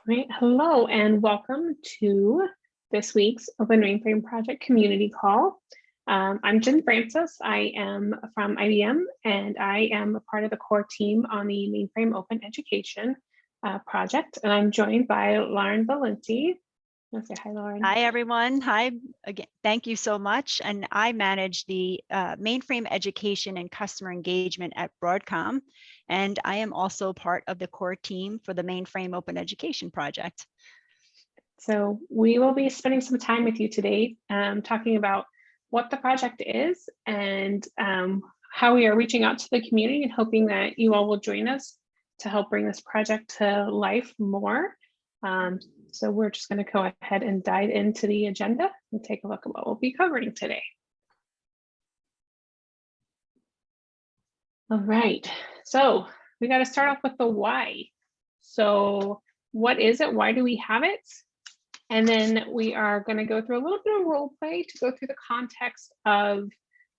Great. Hello and welcome to this week's Open Mainframe Project Community Call. I'm Jen Francis. I am from IBM and I am a part of the core team on the Mainframe Open Education project. And I'm joined by Lauren Valenti. Say hi, Lauren. Hi, everyone. Hi again. Thank you so much. And I manage the Mainframe Education and Customer Engagement at Broadcom. And I am also part of the core team for the Mainframe Open Education project. So we will be spending some time with you today talking about what the project is and how we are reaching out to the community and hoping that you all will join us to help bring this project to life more. So we're just going to go ahead and dive into the agenda and take a look at what we'll be covering today. All right, so we got to start off with the why. So what is it? Why do we have it? And then we are going to go through a little bit of role play to go through the context of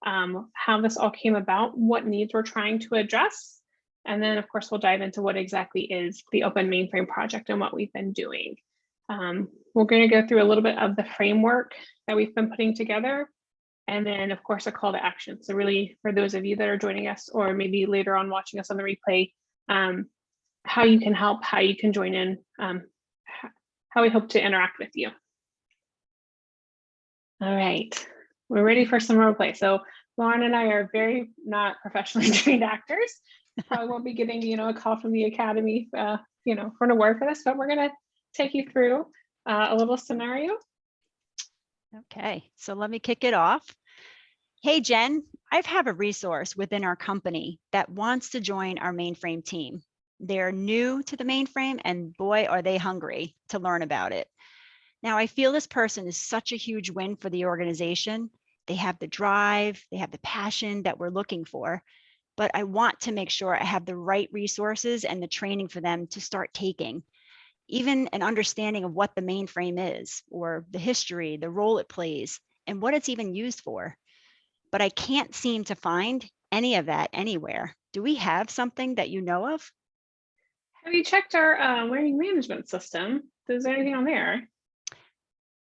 how this all came about, what needs we're trying to address. And then, of course, we'll dive into what exactly is the Open Mainframe project and what we've been doing. We're going to go through a little bit of the framework that we've been putting together. And then, of course, a call to action. So really, for those of you that are joining us or maybe later on watching us on the replay, how you can help, how you can join in, how we hope to interact with you. All right, we're ready for some role play. So Lauren and I are very not professionally trained actors. Probably won't be getting, a call from the academy, for an award for this, but we're gonna take you through a little scenario. Okay, so let me kick it off. Hey, Jen, I have a resource within our company that wants to join our mainframe team. They're new to the mainframe and boy, are they hungry to learn about it. Now, I feel this person is such a huge win for the organization. They have the drive, they have the passion that we're looking for, but I want to make sure I have the right resources and the training for them to start taking. Even an understanding of what the mainframe is, or the history, the role it plays, and what it's even used for. But I can't seem to find any of that anywhere. Do we have something that you know of? Have you checked our learning management system? Is there anything on there?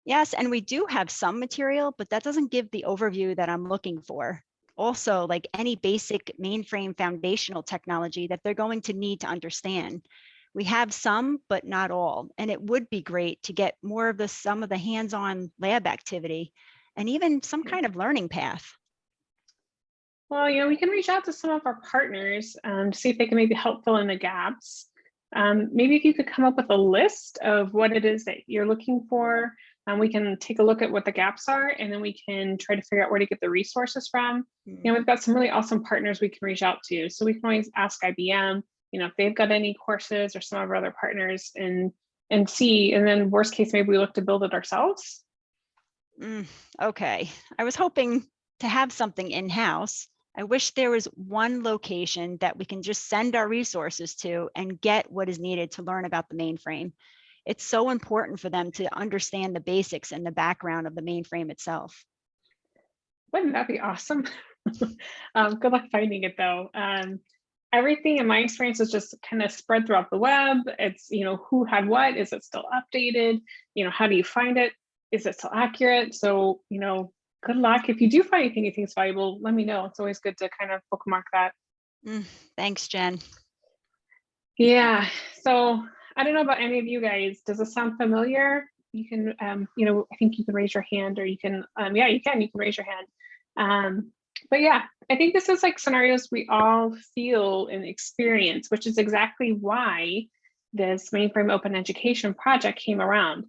Yes, and we do have some material, but that doesn't give the overview that I'm looking for. Also, like any basic mainframe foundational technology that they're going to need to understand. We have some, but not all. And it would be great to get more of some of the hands-on lab activity and even some kind of learning path. Well, we can reach out to some of our partners to see if they can maybe help fill in the gaps. Maybe if you could come up with a list of what it is that you're looking for, we can take a look at what the gaps are, and then we can try to figure out where to get the resources from. We've got some really awesome partners we can reach out to. So we can always ask IBM, if they've got any courses or some of our other partners and see, and then worst case, maybe we look to build it ourselves. Okay, I was hoping to have something in-house. I wish there was one location that we can just send our resources to and get what is needed to learn about the mainframe. It's so important for them to understand the basics and the background of the mainframe itself. Wouldn't that be awesome? Good luck finding it though. Everything in my experience is just kind of spread throughout the web. It's, who had what, is it still updated? How do you find it? Is it still accurate? So, good luck. If you do find anything you think is valuable, let me know. It's always good to kind of bookmark that. Thanks, Jen. Yeah, so I don't know about any of you guys. Does it sound familiar? You can, I think you can raise your hand, or you can, you can raise your hand. But yeah, I think this is like scenarios we all feel and experience, which is exactly why this Mainframe Open Education project came around.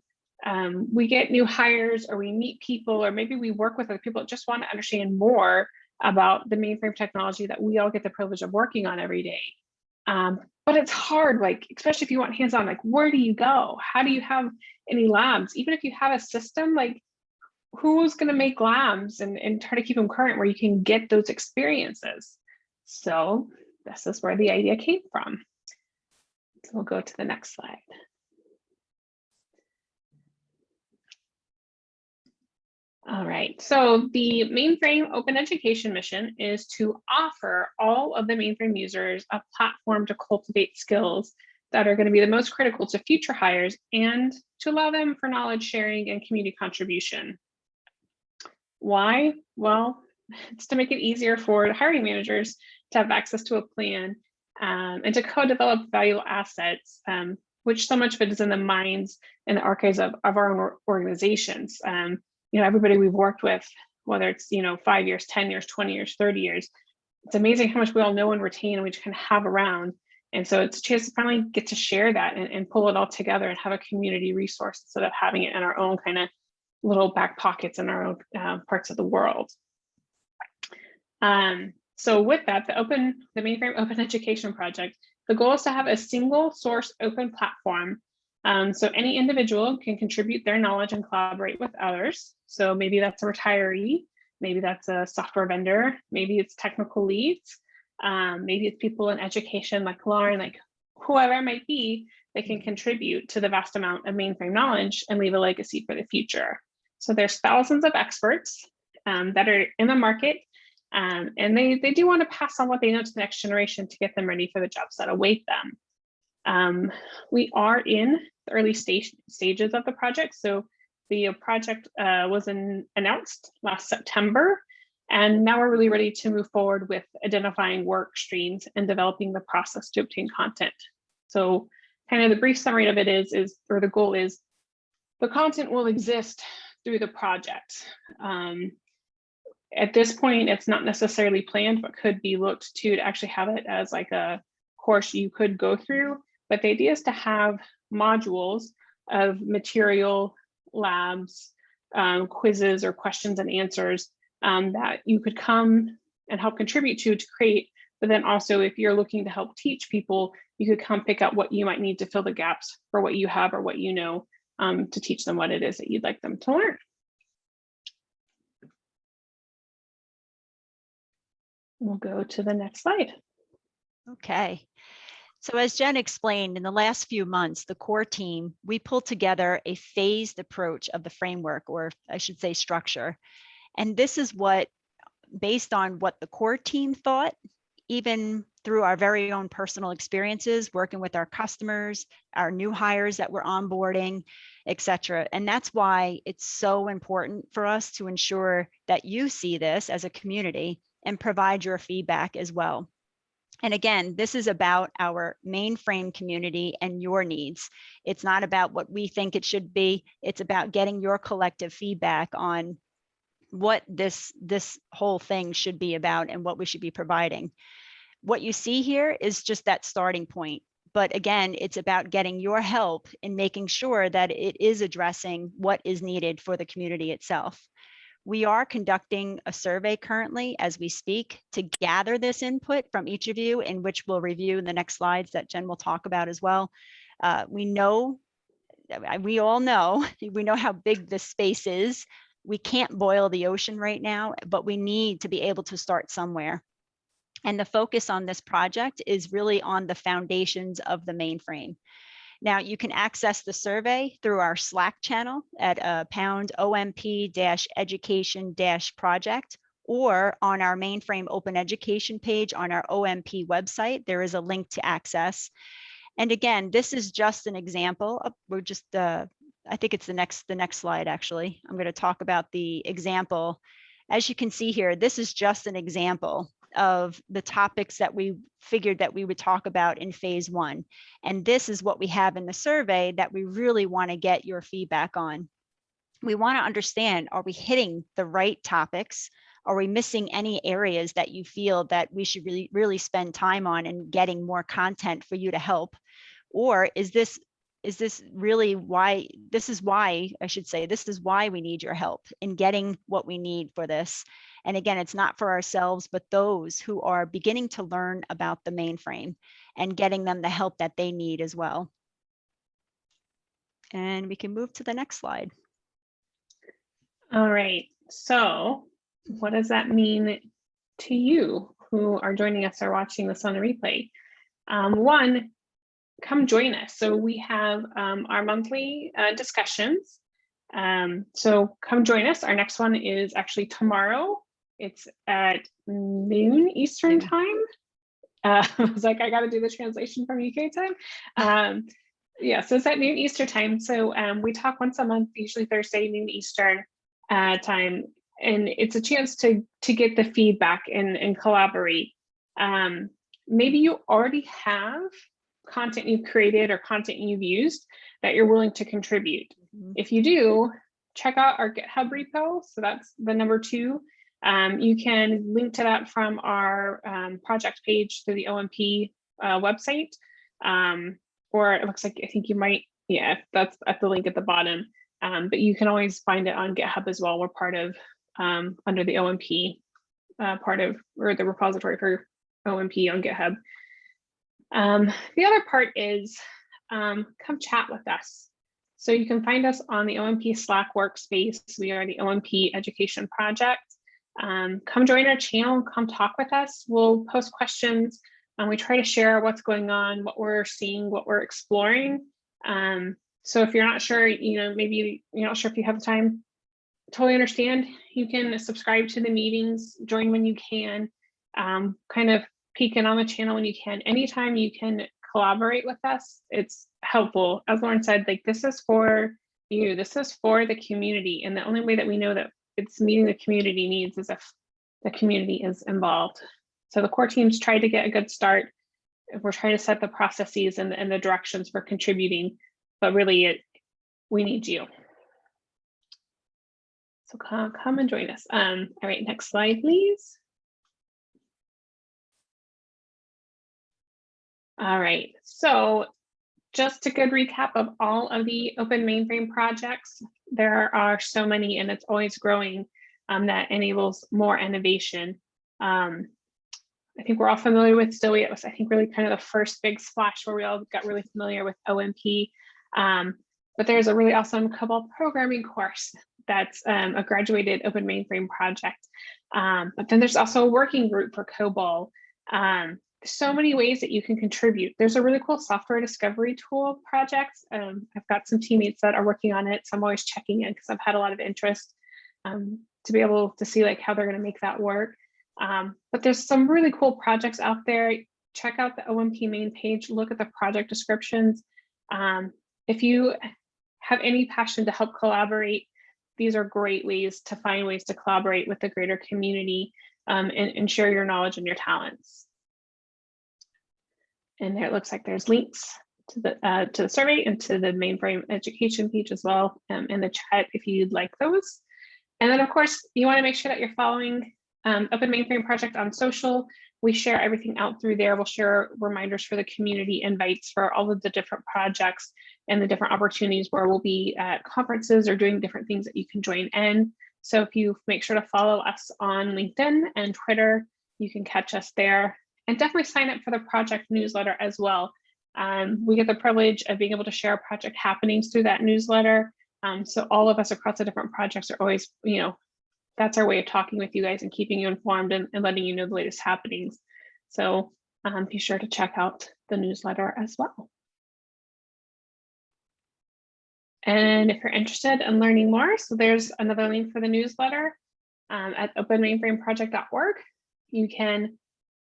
We get new hires, or we meet people, or maybe we work with other people that just want to understand more about the mainframe technology that we all get the privilege of working on every day. But it's hard, especially if you want hands-on, where do you go? How do you have any labs? Even if you have a system, who's going to make labs and try to keep them current where you can get those experiences? So this is where the idea came from. So we'll go to the next slide. All right, so the Mainframe Open Education mission is to offer all of the mainframe users a platform to cultivate skills that are going to be the most critical to future hires and to allow them for knowledge sharing and community contribution. Why? Well, it's to make it easier for hiring managers to have access to a plan and to co-develop valuable assets, which so much of it is in the minds and the archives of our own organizations. Everybody we've worked with, whether it's 5 years, 10 years, 20 years, 30 years, it's amazing how much we all know and retain and we can have around. And so it's a chance to finally get to share that and pull it all together and have a community resource instead of having it in our own kind of little back pockets in our own parts of the world. So with that, the Mainframe Open Education project, the goal is to have a single source open platform. So any individual can contribute their knowledge and collaborate with others. So maybe that's a retiree, maybe that's a software vendor, maybe it's technical leads, maybe it's people in education like Lauren, like whoever it might be, they can contribute to the vast amount of mainframe knowledge and leave a legacy for the future. So there's thousands of experts that are in the market, and they do want to pass on what they know to the next generation to get them ready for the jobs that await them. We are in the early stages of the project. So the project was announced last September, and now we're really ready to move forward with identifying work streams and developing the process to obtain content. So kind of the brief summary of it or the goal is, the content will exist through the project. At this point, it's not necessarily planned, but could be looked to actually have it as like a course you could go through. But the idea is to have modules of material, labs, quizzes, or questions and answers that you could come and help contribute to create. But then also, if you're looking to help teach people, you could come pick up what you might need to fill the gaps for what you have or what you know, to teach them what it is that you'd like them to learn. We'll go to the next slide. Okay. So as Jen explained, in the last few months, the core team, we pulled together a phased approach of the framework, or I should say structure. And this is based on what the core team thought, even through our very own personal experiences, working with our customers, our new hires that we're onboarding, et cetera. And that's why it's so important for us to ensure that you see this as a community and provide your feedback as well. And again, this is about our mainframe community and your needs. It's not about what we think it should be. It's about getting your collective feedback on what this whole thing should be about and what we should be providing. What you see here is just that starting point. But again, it's about getting your help in making sure that it is addressing what is needed for the community itself. We are conducting a survey currently as we speak to gather this input from each of you, in which we'll review in the next slides that Jen will talk about as well. We all know how big this space is. We can't boil the ocean right now, but we need to be able to start somewhere. And the focus on this project is really on the foundations of the mainframe. Now, you can access the survey through our Slack channel at #OMP-education-project, or on our Mainframe Open Education page on our OMP website. There is a link to access. And again, this is just an example. We're just, I think it's the next slide, actually. I'm going to talk about the example. As you can see here, this is just an example of the topics that we figured that we would talk about in phase 1. And this is what we have in the survey that we really want to get your feedback on. We want to understand, are we hitting the right topics? Are we missing any areas that you feel that we should really spend time on and getting more content for you to help? Or is this really why, this is why we need your help in getting what we need for this. And again, it's not for ourselves, but those who are beginning to learn about the mainframe and getting them the help that they need as well. And we can move to the next slide. All right, so what does that mean to you who are joining us or watching this on the replay? One, come join us. So we have our monthly discussions. So come join us. Our next one is actually tomorrow. It's at noon Eastern time. I was like, I got to do the translation from UK time. Yeah, so it's at noon Eastern time. So we talk once a month, usually Thursday, noon Eastern time. And it's a chance to get the feedback and collaborate. Maybe you already have content you've created or content you've used that you're willing to contribute. If you do, check out our GitHub repo. So that's the number 2. You can link to that from our project page through the OMP website. Or it looks like, I think you might, yeah, that's at the link at the bottom. But you can always find it on GitHub as well. We're part of, under the OMP part of, or the repository for OMP on GitHub. The other part is come chat with us. So you can find us on the OMP Slack workspace. We are the OMP Education Project. Come join our channel, come talk with us. We'll post questions. We try to share what's going on, what we're seeing, what we're exploring. So if you're not sure, maybe you're not sure if you have the time, totally understand. You can subscribe to the meetings, join when you can, kind of peek in on the channel when you can. Anytime you can collaborate with us, it's helpful. As Lauren said, like, this is for you, this is for the community. And the only way that we know that it's meeting the community needs is if the community is involved. So the core teams tried to get a good start. We're trying to set the processes and the directions for contributing, but really we need you. So come and join us. All right, next slide, please. All right, so just a good recap of all of the Open Mainframe projects. There are so many, and it's always growing, that enables more innovation. I think we're all familiar with Zoe. It was, I think, really kind of the first big splash where we all got really familiar with OMP. But there's a really awesome COBOL programming course that's a graduated Open Mainframe project. But then there's also a working group for COBOL. So many ways that you can contribute. There's a really cool software discovery tool project. I've got some teammates that are working on it, so I'm always checking in because I've had a lot of interest to be able to see like how they're going to make that work. But there's some really cool projects out there. Check out the OMP main page, look at the project descriptions. If you have any passion to help collaborate, these are great ways to find ways to collaborate with the greater community and share your knowledge and your talents. And there it looks like there's links to the survey and to the Mainframe Education page as well in the chat if you'd like those. And then of course, you want to make sure that you're following Open Mainframe Project on social. We share everything out through there. We'll share reminders for the community, invites for all of the different projects and the different opportunities where we'll be at conferences or doing different things that you can join in. So if you make sure to follow us on LinkedIn and Twitter, you can catch us there. And definitely sign up for the project newsletter as well. We get the privilege of being able to share project happenings through that newsletter. So all of us across the different projects are always, that's our way of talking with you guys and keeping you informed and letting you know the latest happenings. So be sure to check out the newsletter as well. And if you're interested in learning more, so there's another link for the newsletter at openmainframeproject.org. You can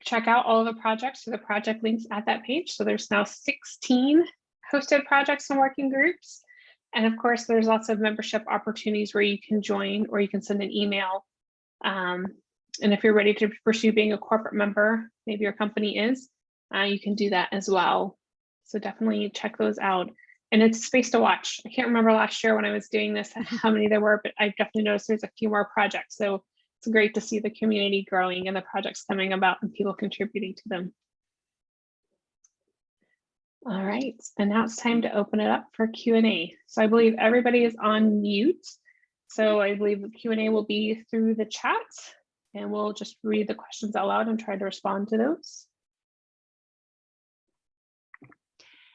check out all of the projects through the project links at that page. So there's now 16 hosted projects and working groups. And of course, there's lots of membership opportunities where you can join or you can send an email. And if you're ready to pursue being a corporate member, maybe your company is, you can do that as well. So definitely check those out. And it's a space to watch. I can't remember last year when I was doing this, how many there were, but I've definitely noticed there's a few more projects. So it's great to see the community growing and the projects coming about and people contributing to them. All right, and now it's time to open it up for Q&A. So I believe everybody is on mute. So I believe the Q&A will be through the chat and we'll just read the questions out loud and try to respond to those.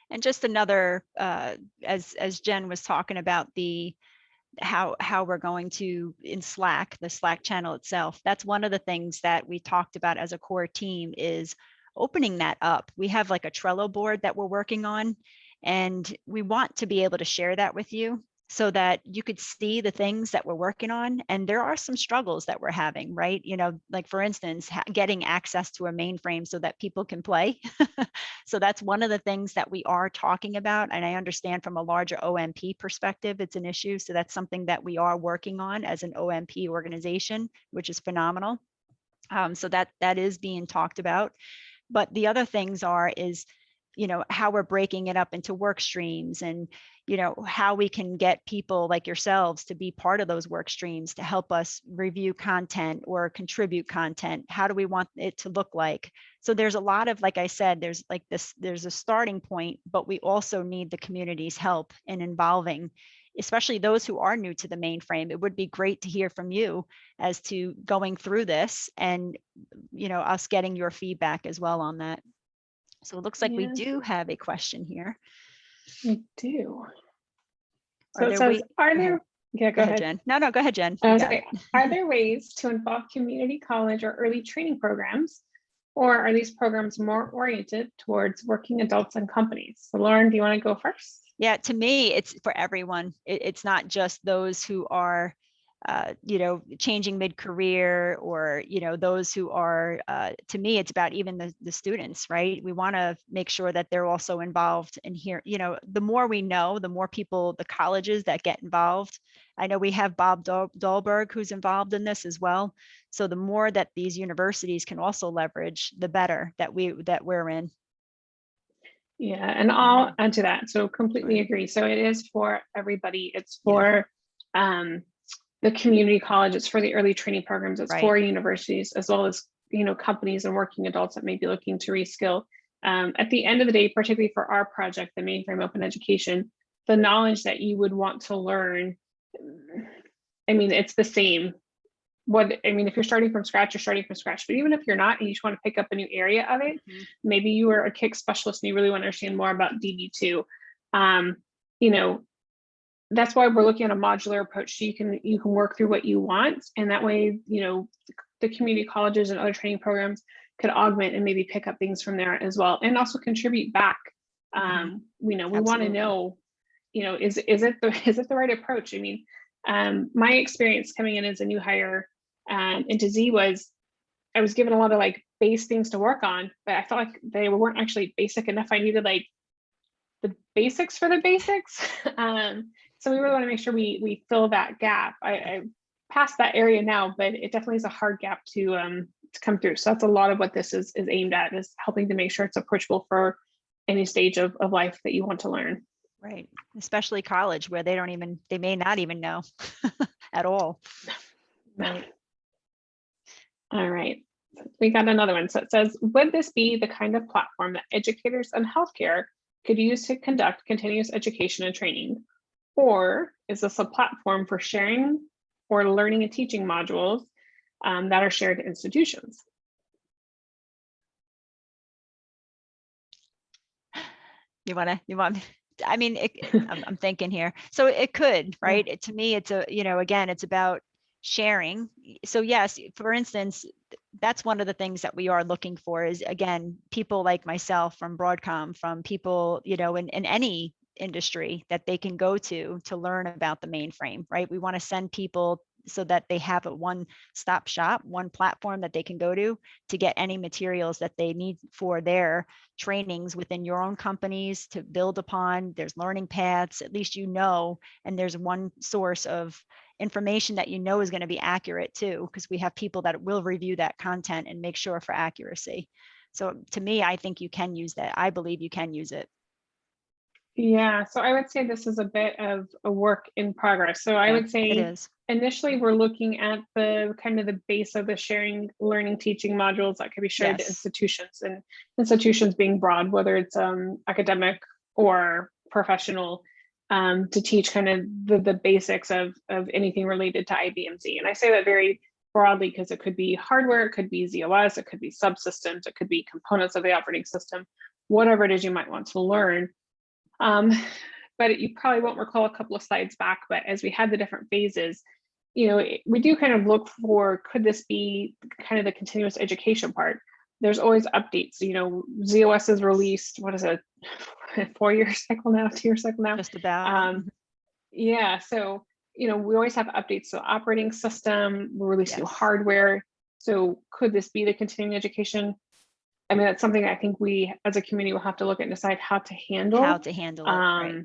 And just another, as Jen was talking about how we're going to in Slack, the Slack channel itself, that's one of the things that we talked about as a core team is opening that up. We have like a Trello board that we're working on, and we want to be able to share that with you. so that you could see the things that we're working on. And there are some struggles that we're having, right? You know, like for instance, getting access to a mainframe so that people can play. So that's one of the things that we are talking about. And I understand from a larger OMP perspective, it's an issue. So that's something that we are working on as an OMP organization, which is phenomenal. So that is being talked about. But the other things is, you know, how we're breaking it up into work streams, and, you know, how we can get people like yourselves to be part of those work streams to help us review content or contribute content. How do we want it to look like? So there's a lot of, like I said, there's a starting point, but we also need the community's help in involving, especially those who are new to the mainframe. It would be great to hear from you as to going through this, and, you know, us getting your feedback as well on that. So it looks like we do have a question here. We do. So it says, are there, yeah, go ahead, Jen. No, go ahead, Jen. Are there ways to involve community college or early training programs, or are these programs more oriented towards working adults and companies? So Lauren, do you want to go first? Yeah, to me, it's for everyone. It's not just those who are, you know, changing mid-career, or, you know, those who are, to me, it's about even the students, right? We want to make sure that they're also involved in here. You know, the more we know, the more people, the colleges that get involved. I know we have Bob Dahlberg, who's involved in this as well. So the more that these universities can also leverage, the better that we're in. Yeah, and I'll add to that. So completely agree. So it is for everybody. It's for the community college. It's for the early training programs. It's for universities, as well as, you know, companies and working adults that may be looking to reskill. At the end of the day, particularly for our project, the Mainframe Open Education, the knowledge that you would want to learn, I mean, it's the same. If you're starting from scratch, you're starting from scratch. But even if you're not, and you just want to pick up a new area of it, maybe you are a kick specialist and you really want to understand more about DB2. You know, that's why we're looking at a modular approach. So you can work through what you want, and that way, you know, the community colleges and other training programs could augment and maybe pick up things from there as well, and also contribute back. You know, we want to know, you know, is it the right approach? I mean, my experience coming in as a new hire into Z was, I was given a lot of like base things to work on, but I felt like they weren't actually basic enough. I needed like the basics for the basics. So we really want to make sure we fill that gap. I passed that area now, but it definitely is a hard gap to come through. So that's a lot of what this is aimed at, is helping to make sure it's approachable for any stage of life that you want to learn. Right, especially college, where they may not even know at all. Right. All right, we got another one. So it says, would this be the kind of platform that educators in healthcare could use to conduct continuous education and training? Or is this a platform for sharing or learning and teaching modules that are shared to institutions? You want, I mean, I'm thinking here. So it could, right? To me, it's a, you know, again, it's about sharing. So yes, for instance, that's one of the things that we are looking for is, again, people like myself from Broadcom, from people, you know, in any industry that they can go to learn about the mainframe, right? We want to send people so that they have a one-stop shop, one platform that they can go to get any materials that they need for their trainings within your own companies to build upon. There's learning paths, at least, you know, and there's one source of information that you know is going to be accurate too, because we have people that will review that content and make sure for accuracy. So to me, I think you can use that. I believe you can use it. Yeah, so I would say this is a bit of a work in progress. So I would say initially we're looking at the kind of the base of the sharing, learning, teaching modules that could be shared to institutions, and institutions being broad, whether it's academic or professional, to teach kind of the basics of anything related to IBM-Z. And I say that very broadly because it could be hardware, it could be ZOS, it could be subsystems, it could be components of the operating system, whatever it is you might want to learn. But you probably won't recall a couple of slides back, but as we had the different phases, you know, we do kind of look for, could this be kind of the continuous education part? There's always updates. You know, ZOS is released, what is it, 4-year cycle now, 2-year cycle now? Just about. Yeah, so, we always have updates. So operating system, we release new Yes. hardware. So could this be the continuing education? I mean, that's something I think we as a community will have to look at and decide how to handle. How to handle it, right.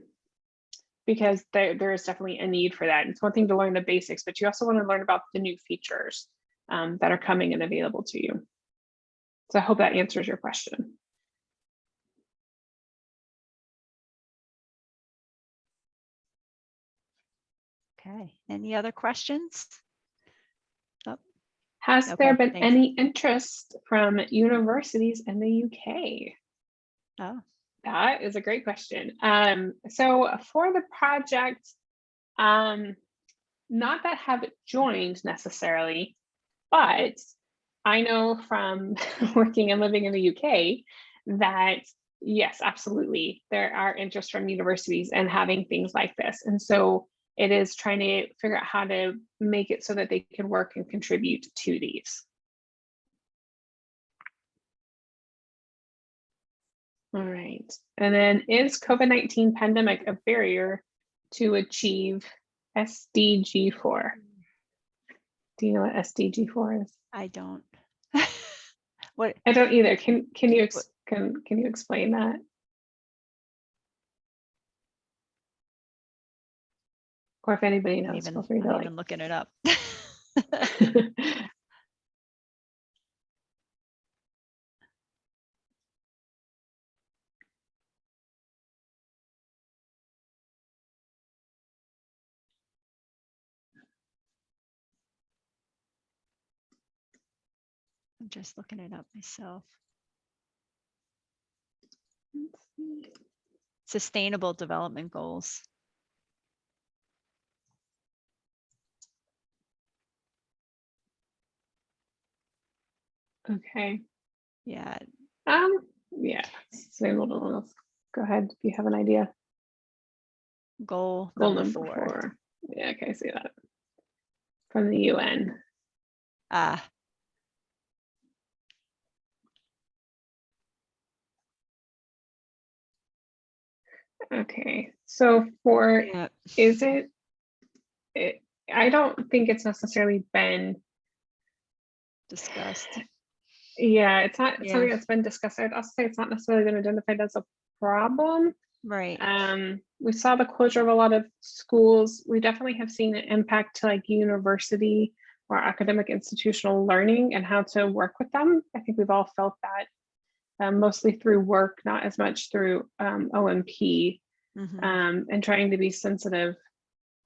Because there is definitely a need for that. It's one thing to learn the basics, but you also want to learn about the new features that are coming and available to you. So I hope that answers your question. Okay, any other questions? Oh, Has okay, there been thanks. any interest from universities in the UK? Oh, That is a great question. So for the project, not that have joined necessarily, but I know from working and living in the UK that yes, absolutely, there are interests from universities and having things like this. And so it is trying to figure out how to make it so that they can work and contribute to these. All right. And then is COVID-19 pandemic a barrier to achieve SDG 4? Do you know what SDG 4 is? I don't. What? I don't either. Can you explain that? Or if anybody knows, feel free to I'm even looking it up. I'm just looking it up myself. Sustainable development goals. Okay. Yeah. Yeah. Sustainable. Go ahead if you have an idea. Goal Goal number number 4. 4. Yeah, okay, I see that. From the UN. Ah. Okay. So for Yeah. is it I don't think it's necessarily been Discussed. Yeah, it's not Yeah. something that's been discussed. I'd also say it's not necessarily been identified as a problem. Right. We saw the closure of a lot of schools. We definitely have seen an impact to like university or academic institutional learning and how to work with them. I think we've all felt that mostly through work, not as much through OMP, and trying to be sensitive,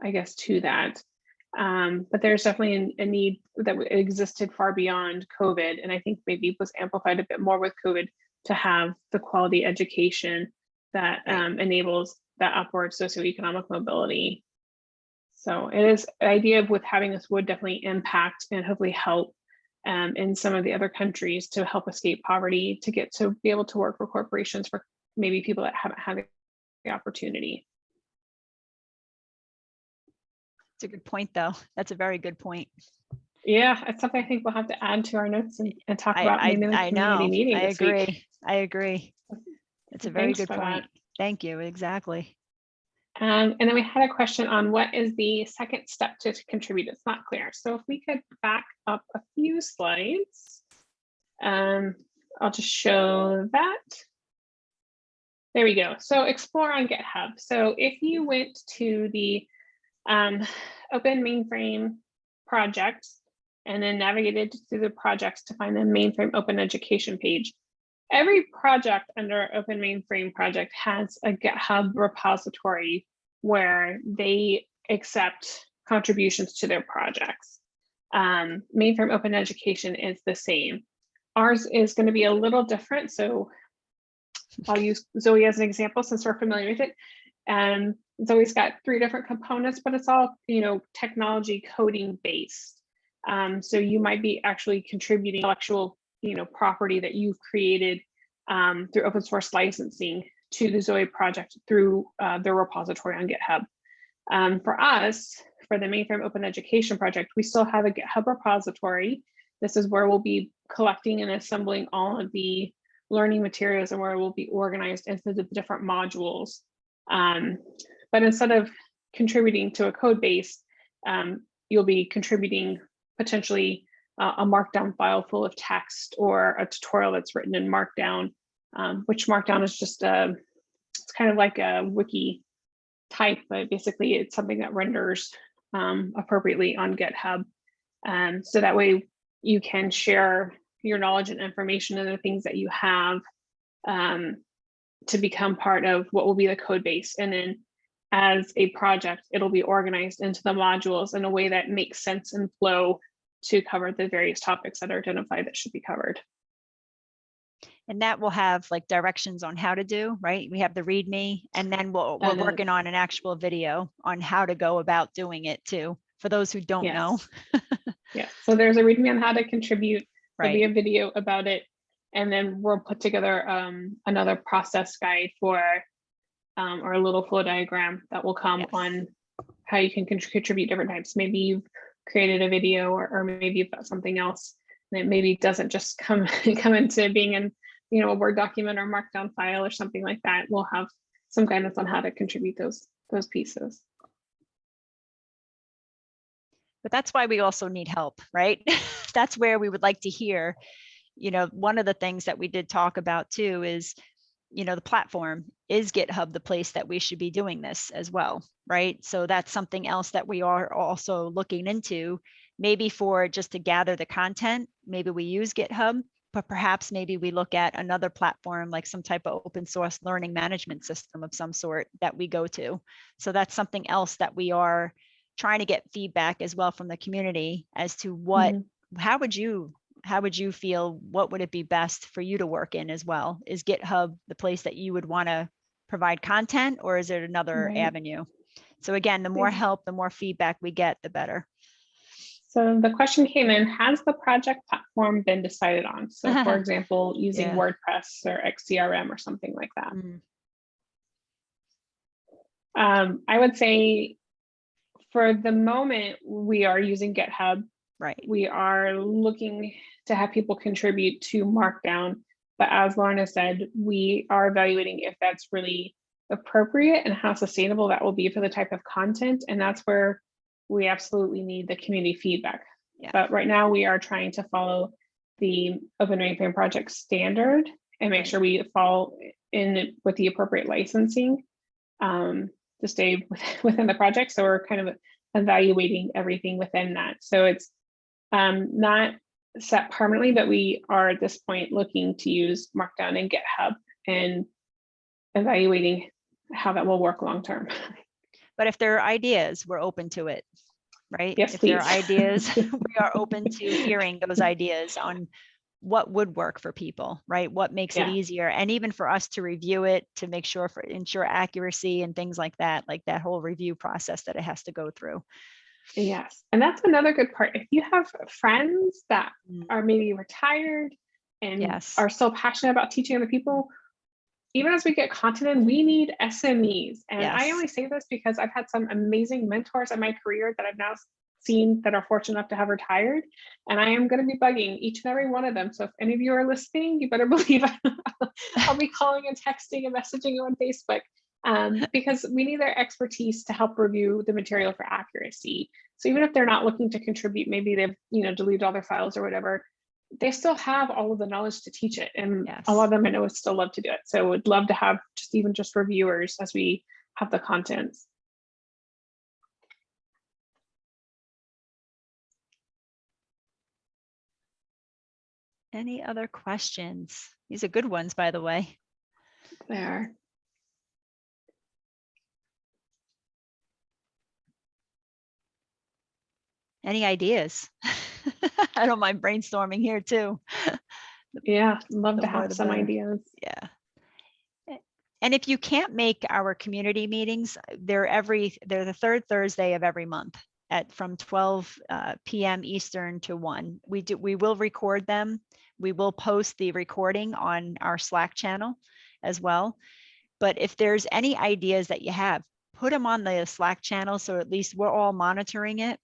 I guess, to that. But there's definitely a need that existed far beyond COVID, and I think maybe was amplified a bit more with COVID to have the quality education that enables that upward socioeconomic mobility. So it is the idea of with having this would definitely impact and hopefully help in some of the other countries to help escape poverty, to get to be able to work for corporations for maybe people that haven't had the opportunity. It's a good point, though. That's a very good point. Yeah, it's something I think we'll have to add to our notes and talk about maybe in the community meeting this week. I agree. It's a very good point. Thank you. Exactly. And then we had a question on what is the second step to contribute. It's not clear. So if we could back up a few slides, I'll just show that. There we go. So explore on GitHub. So if you went to the Open Mainframe project and then navigated through the projects to find the Mainframe Open Education page, every project under Open Mainframe project has a GitHub repository where they accept contributions to their projects. Mainframe Open Education is the same. Ours is going to be a little different. So I'll use Zoe as an example since we're familiar with it. Zoe's got 3 different components, but it's all, technology coding based. So you might be actually contributing intellectual, property that you've created through open source licensing to the Zoe project through their repository on GitHub. For us, for the Mainframe Open Education project, we still have a GitHub repository. This is where we'll be collecting and assembling all of the learning materials and where it will be organized into the different modules. But instead of contributing to a code base, you'll be contributing potentially a markdown file full of text or a tutorial that's written in Markdown, which Markdown is just it's kind of like a wiki type, but basically it's something that renders appropriately on GitHub. So that way you can share your knowledge and information and the things that you have to become part of what will be the code base. And then as a project, it'll be organized into the modules in a way that makes sense and flow to cover the various topics that are identified that should be covered. And that will have like directions on how to do, right? We have the Readme, and then we're working on an actual video on how to go about doing it too, for those who don't know. Yeah, so there's a Readme on how to contribute. There'll Right. be a video about it. And then we'll put together another process guide for, or a little flow diagram that will come on how you can contribute different types. Maybe you've created a video, or maybe you've got something else that maybe doesn't just come into being in, you know, a Word document or Markdown file or something like that. We'll have some guidance on how to contribute those pieces. But that's why we also need help, right? That's where we would like to hear, you know, one of the things that we did talk about too is, you know, the platform. Is GitHub the place that we should be doing this as well, right? So that's something else that we are also looking into, maybe for just to gather the content. Maybe we use GitHub, but perhaps maybe we look at another platform, like some type of open source learning management system of some sort that we go to. So that's something else that we are trying to get feedback as well from the community as to what, how would you feel, what would it be best for you to work in as well? Is GitHub the place that you would want to provide content, or is it another avenue? So again, the more help, the more feedback we get, the better. So the question came in, has the project platform been decided on? So for example, using WordPress or XCRM or something like that. I would say for the moment, we are using GitHub. Right. We are looking to have people contribute to Markdown, but as Lorna said, we are evaluating if that's really appropriate and how sustainable that will be for the type of content. And that's where we absolutely need the community feedback. But right now we are trying to follow the Open Mainframe project standard and make sure we fall in with the appropriate licensing to stay within the project. So we're kind of evaluating everything within that. So it's not set permanently, but we are at this point looking to use Markdown and GitHub and evaluating how that will work long term. But if there are ideas, we're open to it, right? Yes, if please. there are ideas, we are open to hearing those ideas on what would work for people, right? What makes it easier, and even for us to review it to make sure ensure accuracy and things like that whole review process that it has to go through. Yes, and that's another good part. If you have friends that are maybe retired and are so passionate about teaching other people, even as we get content in, we need SMEs. And I only say this because I've had some amazing mentors in my career that I've now seen that are fortunate enough to have retired. And I am going to be bugging each and every one of them. So if any of you are listening, you better believe I'll be calling and texting and messaging you on Facebook. Because we need their expertise to help review the material for accuracy. So even if they're not looking to contribute, maybe they've deleted all their files or whatever, they still have all of the knowledge to teach it. And a lot of them I know would still love to do it. So would love to have just reviewers as we have the contents. Any other questions? These are good ones, by the way. They are. Any ideas? I don't mind brainstorming here too. Yeah, love to have some ideas. Yeah. And if you can't make our community meetings, they're the third Thursday of every month from 12 p.m. Eastern to 1. We will record them. We will post the recording on our Slack channel as well. But if there's any ideas that you have, put them on the Slack channel so at least we're all monitoring it.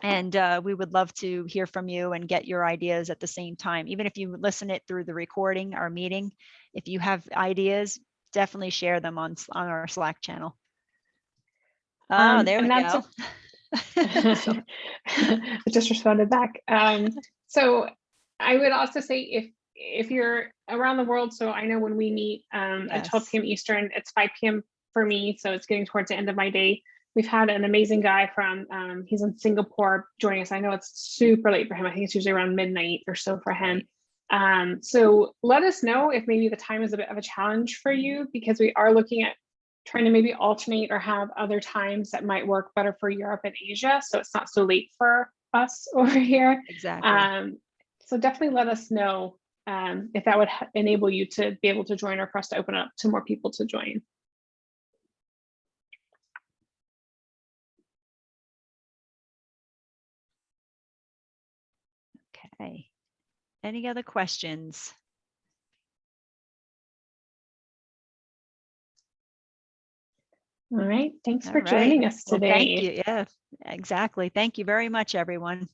And we would love to hear from you and get your ideas at the same time. Even if you listen it through the recording, our meeting, if you have ideas, definitely share them on our Slack channel. Oh, there we and that's go. I just responded back. So I would also say if you're around the world, so I know when we meet at 12 Yes. p.m. Eastern, it's 5 p.m. for me, so it's getting towards the end of my day. We've had an amazing guy from, he's in Singapore joining us. I know it's super late for him. I think it's usually around midnight or so for him. So let us know if maybe the time is a bit of a challenge for you, because we are looking at trying to maybe alternate or have other times that might work better for Europe and Asia, so it's not so late for us over here. Exactly. So definitely let us know if that would enable you to be able to join, or for us to open up to more people to join. Okay. Any other questions? All right. Thanks All for right. joining us Well, today. thank you. Yeah, exactly. Thank you very much, everyone.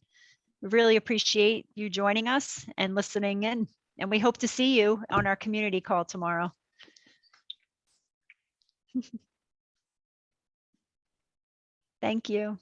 We really appreciate you joining us and listening in, and we hope to see you on our community call tomorrow. Thank you.